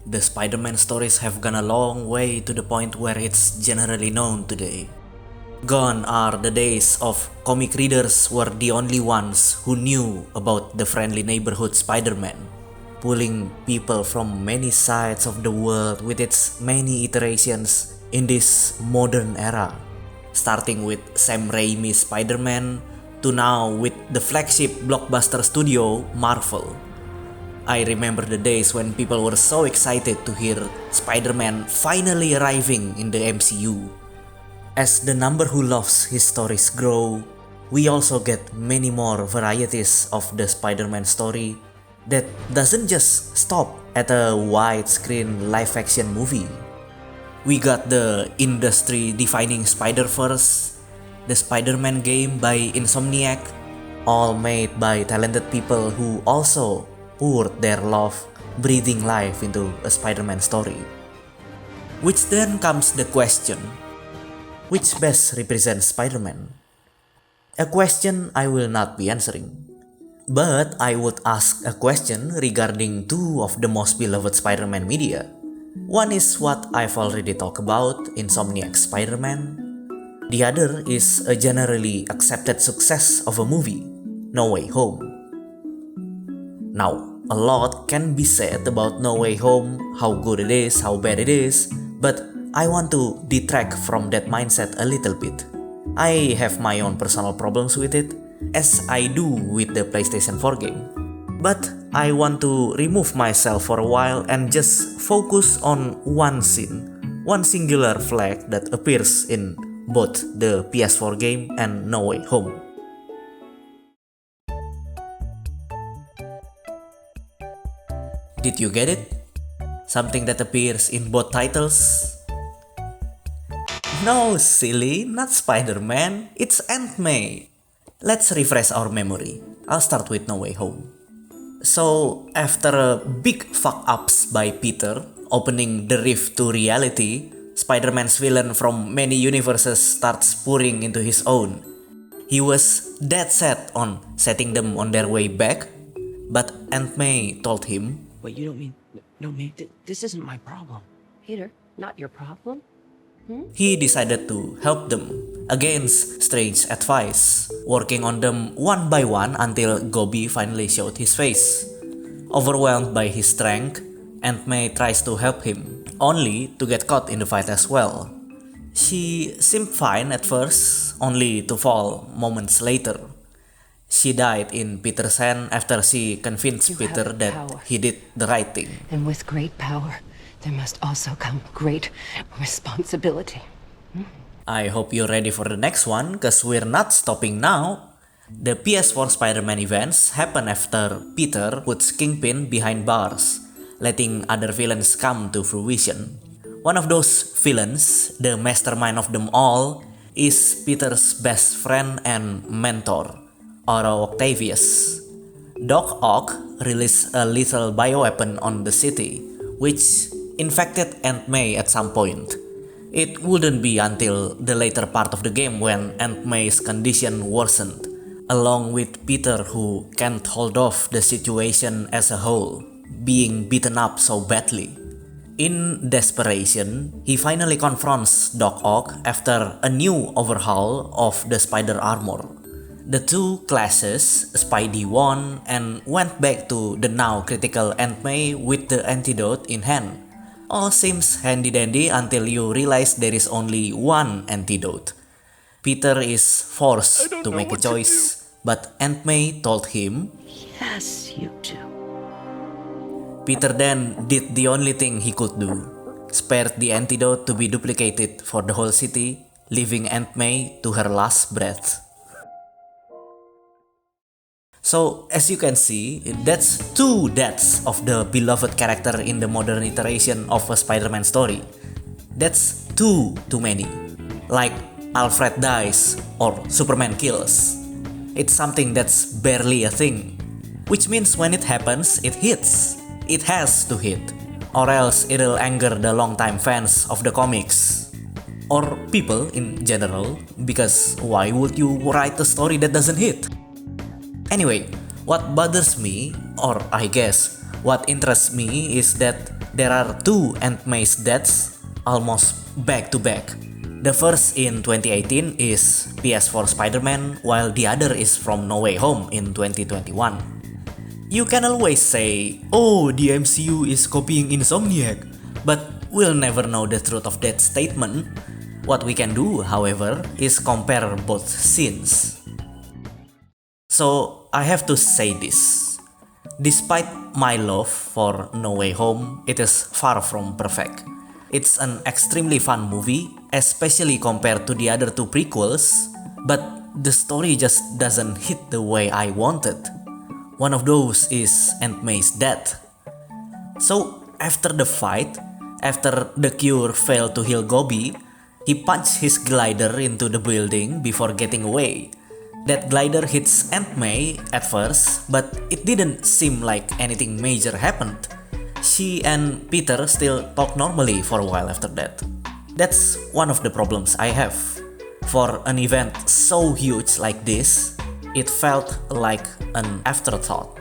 The Spider-Man stories have gone a long way to the point where it's generally known today. Gone are the days of comic readers were the only ones who knew about the friendly neighborhood Spider-Man, pulling people from many sides of the world with its many iterations in this modern era, starting with Sam Raimi's Spider-Man to now with the flagship blockbuster studio Marvel. I remember the days when people were so excited to hear Spider-Man finally arriving in the MCU. As the number who loves his stories grow, we also get many more varieties of the Spider-Man story that doesn't just stop at a widescreen live-action movie. We got the industry-defining Spider-Verse, the Spider-Man game by Insomniac, all made by talented people who also poured their love, breathing life into a Spider-Man story. Which then comes the question, which best represents Spider-Man? A question I will not be answering. But I would ask a question regarding two of the most beloved Spider-Man media. One is what I've already talked about, Insomniac's Spider-Man. The other is a generally accepted success of a movie, No Way Home. Now, a lot can be said about No Way Home, how good it is, how bad it is, but I want to detract from that mindset a little bit. I have my own personal problems with it, as I do with the PlayStation 4 game. But I want to remove myself for a while and just focus on one scene, one singular flag that appears in both the PS4 game and No Way Home. Did you get it? Something that appears in both titles? No, silly, not Spider-Man, it's Aunt May. Let's refresh our memory. I'll start with No Way Home. So, after big fuck-ups by Peter, opening the rift to reality, Spider-Man's villain from many universes starts pouring into his own. He was dead set on setting them on their way back, but Aunt May told him, Wait, you don't mean... No, May, this isn't my problem. Peter, not your problem? he decided to help them against Strange's advice, working on them one by one until Gobi finally showed his face. Overwhelmed by his strength, Aunt May tries to help him, only to get caught in the fight as well. She seemed fine at first, only to fall moments later. She died in Peter's hand after she convinced You Peter have that power. he did the right thing. And with great power, there must also come great responsibility. I hope you're ready for the next one, cause we're not stopping now. The PS4 Spider-Man events happen after Peter puts Kingpin behind bars, letting other villains come to fruition. One of those villains, the mastermind of them all, is Peter's best friend and mentor, Oro Octavius. Doc Ock released a lethal bioweapon on the city, which infected Aunt May at some point. It wouldn't be until the later part of the game when Aunt May's condition worsened, along with Peter who can't hold off the situation as a whole, being beaten up so badly. In desperation, he finally confronts Doc Ock after a new overhaul of the spider armor. The two classes, Spidey won and went back to the now critical Aunt May with the antidote in hand. All seems handy-dandy until you realize there is only one antidote. Peter is forced to make a choice, but Aunt May told him, Yes, you do. Peter then did the only thing he could do, spared the antidote to be duplicated for the whole city, leaving Aunt May to her last breath. So, as you can see, that's two deaths of the beloved character in the modern iteration of a Spider-Man story. That's too many. Like Alfred dies or Superman kills. It's something that's barely a thing. Which means when it happens, it hits. It has to hit. Or else it'll anger the longtime fans of the comics. Or people in general, because why would you write a story that doesn't hit? Anyway, what bothers me, or I guess what interests me, is that There are two Aunt May's deaths almost back to back. The first in 2018 is PS4 Spider-Man, while the other is from No Way Home in 2021. You can always say, oh, the MCU is copying Insomniac, but we'll never know the truth of that statement. What we can do, however, is compare both scenes. So, I have to say this. Despite my love for No Way Home, it is far from perfect. It's an extremely fun movie, especially compared to the other two prequels, but the story just doesn't hit the way I wanted. One of those is Aunt May's death. So, after the fight, after the cure failed to heal Gobi, he punched his glider into the building before getting away. That glider hits Aunt May at first, but it didn't seem like anything major happened. She and Peter still talk normally for a while after that. That's one of the problems I have. For an event so huge like this, it felt like an afterthought.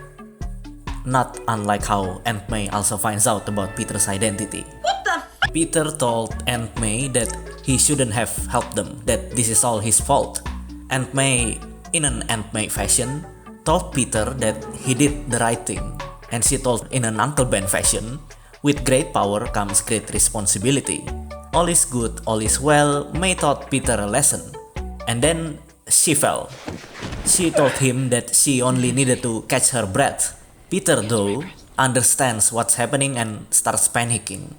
Not unlike how Aunt May also finds out about Peter's identity. What the f? Peter told Aunt May that he shouldn't have helped them, that this is all his fault. Aunt May, in an Aunt May fashion, told Peter that he did the right thing. And she told in an Uncle Ben fashion, with great power comes great responsibility. All is good, all is well, May taught Peter a lesson. And then she fell. She told him that she only needed to catch her breath. Peter, though, understands what's happening and starts panicking.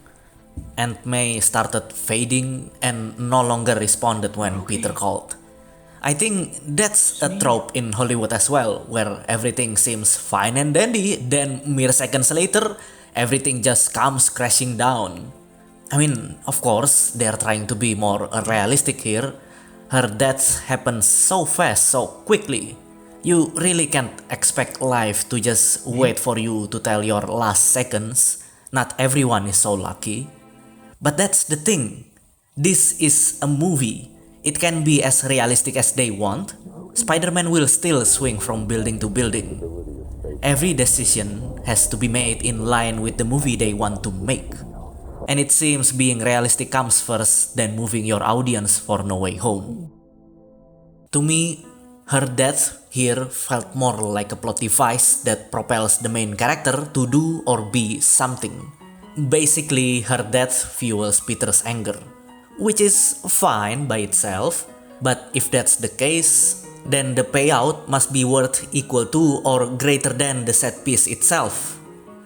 Aunt May started fading and no longer responded when Peter called. I think that's a trope in Hollywood as well, where everything seems fine and dandy, then mere seconds later, everything just comes crashing down. I mean, of course, they're trying to be more realistic here. Her death happens so fast, so quickly. You really can't expect life to just wait for you to tell your last seconds. Not everyone is so lucky. But that's the thing. This is a movie. It can be as realistic as they want. Spider-Man will still swing from building to building. Every decision has to be made in line with the movie they want to make. And it seems being realistic comes first than moving your audience for No Way Home. To me, her death here felt more like a plot device that propels the main character to do or be something. Basically, her death fuels Peter's anger, which is fine by itself, but if that's the case, then the payout must be worth equal to or greater than the set piece itself.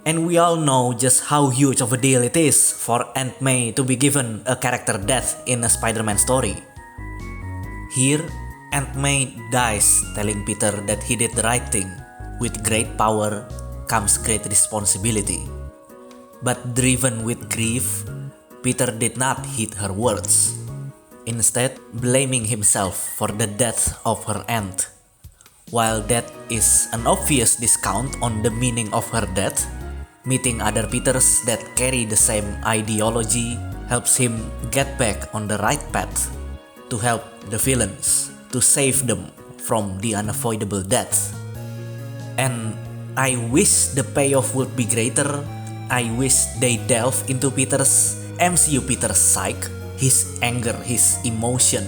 And we all know just how huge of a deal it is for Aunt May to be given a character death in a Spider-Man story. Here, Aunt May dies telling Peter that he did the right thing. With great power comes great responsibility. But driven with grief, Peter did not heed her words, instead blaming himself for the death of her aunt. While that is an obvious discount on the meaning of her death, meeting other Peters that carry the same ideology helps him get back on the right path to help the villains, to save them from the unavoidable death. And I wish the payoff would be greater. I wish they delve into Peter's MCU Peter's psyche, his anger, his emotion,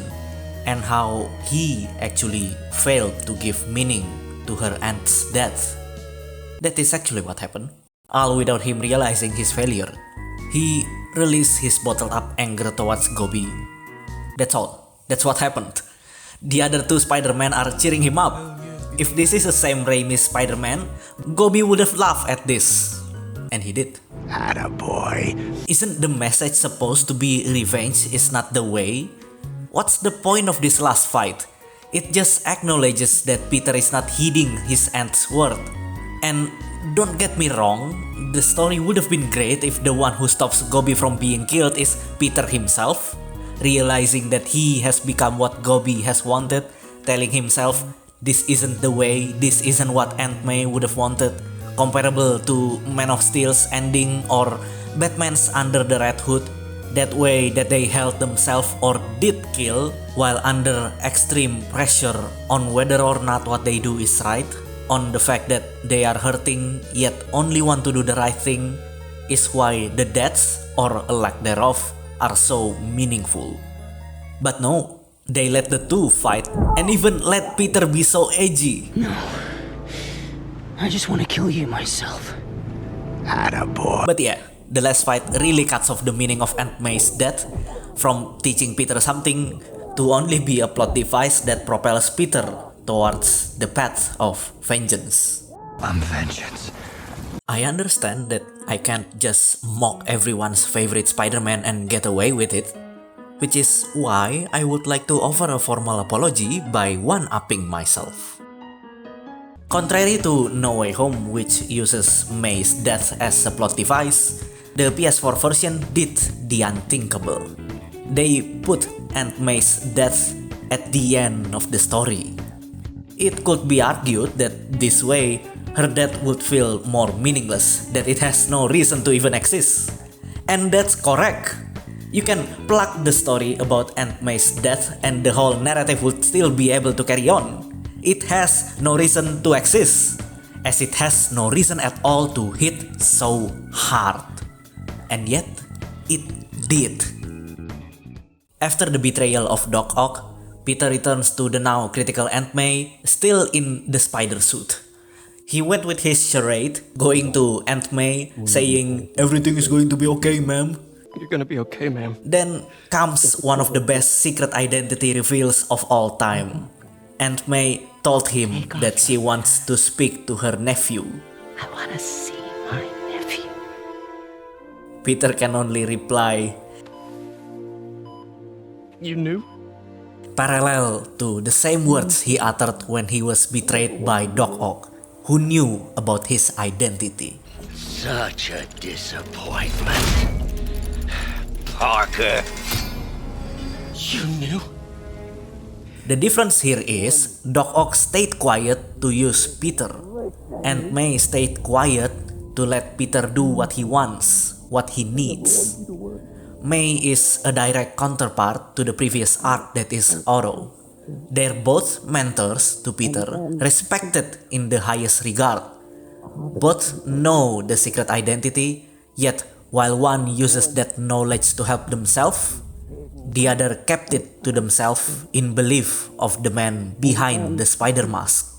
and how he actually failed to give meaning to her aunt's death. That is actually what happened. All without him realizing his failure. He released his bottled up anger towards Gobi. That's all. That's what happened. The other two Spider-Man are cheering him up. If this is the same Raimi Spider-Man, Gobi would have laughed at this. And he did. Attaboy. Isn't the message supposed to be revenge is not the way? What's the point of this last fight? It just acknowledges that Peter is not heeding his aunt's word. And don't get me wrong, the story would have been great if the one who stops Gobi from being killed is Peter himself, realizing that he has become what Gobi has wanted, telling himself, this isn't the way, this isn't what Aunt May would have wanted, comparable to Man of Steel's ending or Batman's Under the Red Hood, that way that they held themselves or did kill while under extreme pressure on whether or not what they do is right, on the fact that they are hurting yet only want to do the right thing. is why the deaths, or a lack thereof, are so meaningful. But no, they let the two fight and even let Peter be so edgy. No. I just want to kill you myself. Attaboy. But yeah, the last fight really cuts off the meaning of Aunt May's death, from teaching Peter something to only be a plot device that propels Peter towards the path of vengeance. Vengeance. I understand that I can't just mock everyone's favorite Spider-Man and get away with it, which is why I would like to offer a formal apology by one-upping myself. Contrary to No Way Home, which uses May's death as a plot device, the PS4 version did the unthinkable. They put Aunt May's death at the end of the story. It could be argued that this way, her death would feel more meaningless, that it has no reason to even exist. And that's correct. You can plug the story about Aunt May's death and the whole narrative would still be able to carry on. It has no reason to exist, as it has no reason at all to hit so hard. And yet, it did. After the betrayal of Doc Ock, Peter returns to the now critical Aunt May, still in the spider suit. He went with his charade, going to Aunt May, saying, "Everything is going to be okay, ma'am." You're gonna be okay, ma'am. Then comes one of the best secret identity reveals of all time. Aunt May told him that she wants to speak to her nephew. I want to see my nephew. Peter can only reply, You knew? parallel to the same words he uttered when he was betrayed by Doc Ock, who knew about his identity. Such a disappointment. Parker. You knew? The difference here is Doc Ock stayed quiet to use Peter, and May stayed quiet to let Peter do what he wants, what he needs. May is a direct counterpart to the previous arc that is Oro. They're both mentors to Peter, respected in the highest regard. Both know the secret identity, yet while one uses that knowledge to help themselves, the other kept it to themselves in belief of the man behind the spider mask.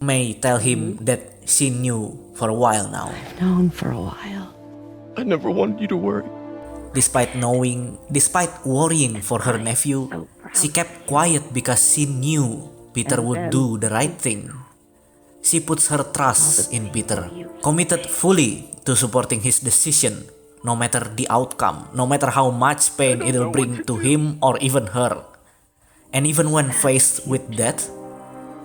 May tell him that she knew for a while now. Known for a while. I never wanted you to worry. Despite worrying for her nephew, she kept quiet because she knew Peter would do the right thing. She puts her trust in Peter, committed fully to supporting his decision, no matter the outcome, no matter how much pain it'll bring to him or even her. And even when faced with death,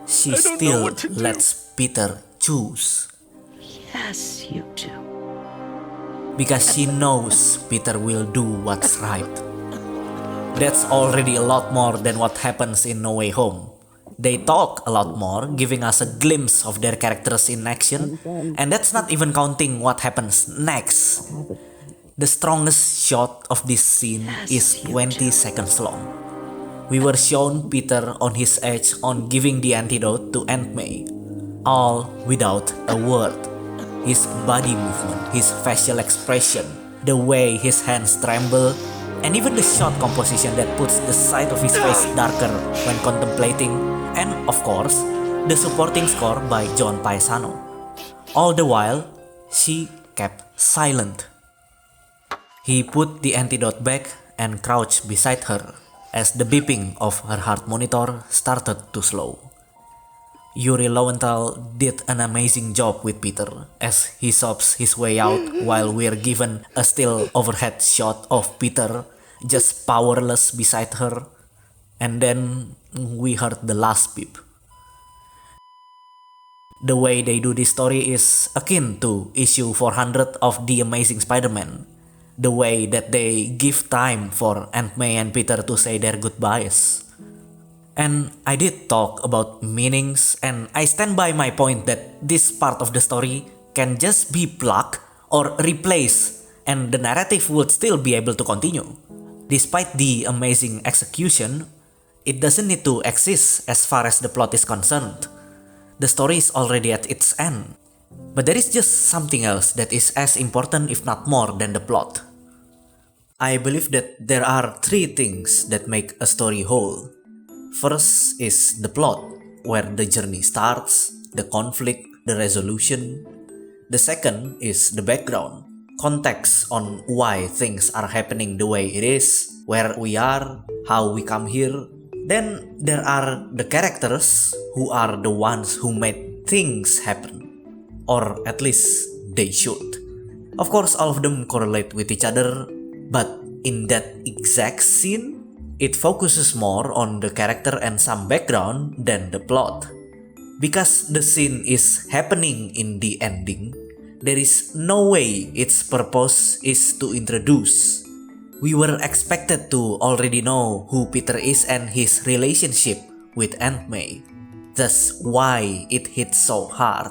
she still lets Peter choose. Yes, you do. Because she knows Peter will do what's right. That's already a lot more than what happens in No Way Home. They talk a lot more, giving us a glimpse of their characters in action, and that's not even counting what happens next. The strongest shot of this scene is 20 seconds long. We were shown Peter on his edge on giving the antidote to Aunt May, all without a word. His body movement, his facial expression, the way his hands tremble, and even the shot composition that puts the side of his face darker when contemplating, and of course, the supporting score by John Paesano. All the while, she kept silent. He put the antidote back and crouched beside her as the beeping of her heart monitor started to slow. Yuri Lowenthal did an amazing job with Peter as he sobs his way out while we're given a still overhead shot of Peter just powerless beside her, and then we heard the last beep. The way they do this story is akin to issue 400 of The Amazing Spider-Man. The way that they give time for Aunt May and Peter to say their goodbyes. And I did talk about meanings, and I stand by my point that this part of the story can just be plucked or replaced, and the narrative would still be able to continue. Despite the amazing execution, it doesn't need to exist as far as the plot is concerned. The story is already at its end. But there is just something else that is as important if not more than the plot. I believe that there are three things that make a story whole. First is the plot, where the journey starts, the conflict, the resolution. The second is the background, context on why things are happening the way it is, where we are, how we come here. Then there are the characters who are the ones who made things happen. Or at least they should. Of course, all of them correlate with each other, but in that exact scene, it focuses more on the character and some background than the plot. Because the scene is happening in the ending, there is no way its purpose is to introduce. We were expected to already know who Peter is and his relationship with Aunt May. That's why it hits so hard.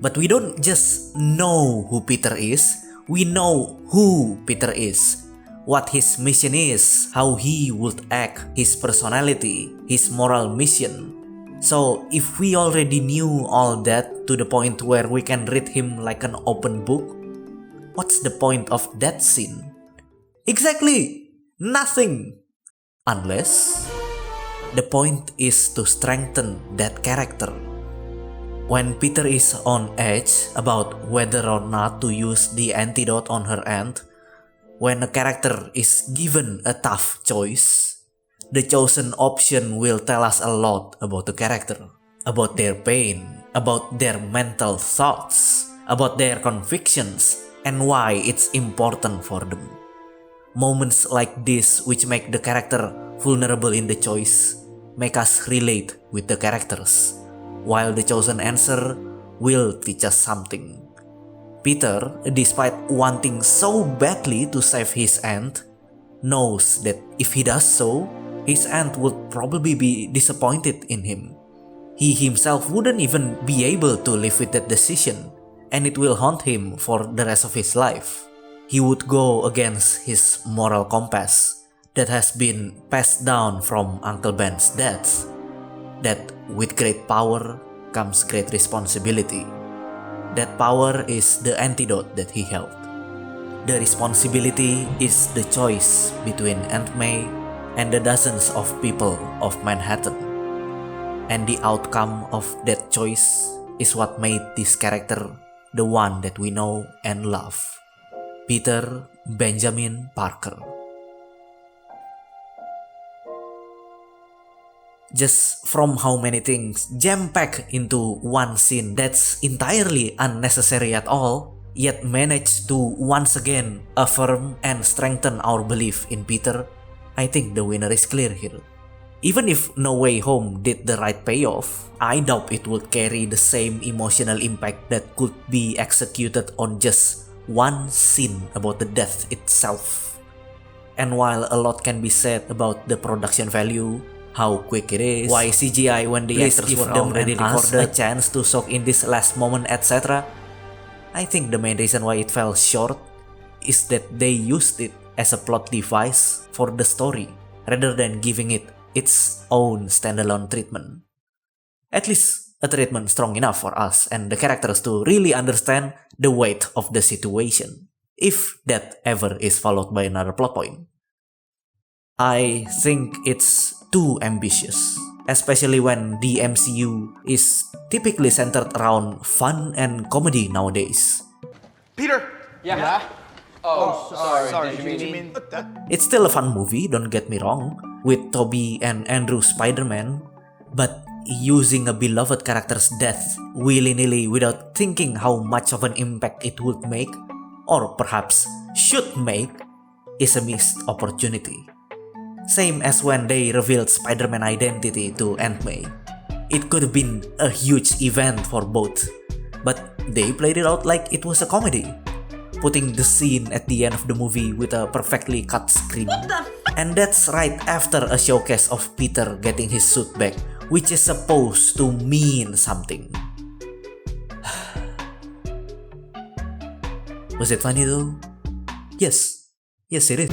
But we don't just know who Peter is, we know who Peter is, what his mission is, how he would act, his personality, his moral mission. So if we already knew all that to the point where we can read him like an open book, what's the point of that scene? Exactly! Nothing! Unless the point is to strengthen that character. When Peter is on edge about whether or not to use the antidote on her aunt, when a character is given a tough choice, the chosen option will tell us a lot about the character, about their pain, about their mental thoughts, about their convictions, and why it's important for them. Moments like this, which make the character vulnerable in the choice, make us relate with the characters, while the chosen answer will teach us something. Peter, despite wanting so badly to save his aunt, knows that if he does so, his aunt would probably be disappointed in him. He himself wouldn't even be able to live with that decision, and it will haunt him for the rest of his life. He would go against his moral compass that has been passed down from Uncle Ben's death, that with great power comes great responsibility. That power is the antidote that he held. The responsibility is the choice between Aunt May and the dozens of people of Manhattan. And the outcome of that choice is what made this character the one that we know and love. Peter Benjamin Parker. Just from how many things jam-packed into one scene that's entirely unnecessary at all, yet managed to once again affirm and strengthen our belief in Peter, I think the winner is clear here. Even if No Way Home did the right payoff, I doubt it would carry the same emotional impact that could be executed on just one scene about the death itself. And while a lot can be said about the production value, how quick it is, why CGI when the actors were already recorded, a chance to soak in this last moment, etc., I think the main reason why it fell short is that they used it as a plot device for the story rather than giving it its own standalone treatment. At least a treatment strong enough for us and the characters to really understand the weight of the situation, if that ever is followed by another plot point. I think it's too ambitious, especially when the MCU is typically centered around fun and comedy nowadays. Peter! Yeah? Oh, sorry. Did you mean that? It's still a fun movie, don't get me wrong, with Tobey and Andrew Spider-Man, but using a beloved character's death willy-nilly without thinking how much of an impact it would make, or perhaps should make, is a missed opportunity. Same as when they revealed Spider-Man identity to Aunt May. It could have been a huge event for both, but they played it out like it was a comedy, putting the scene at the end of the movie with a perfectly cut scream. And that's right after a showcase of Peter getting his suit back, which is supposed to mean something. Was it funny though? Yes, it is.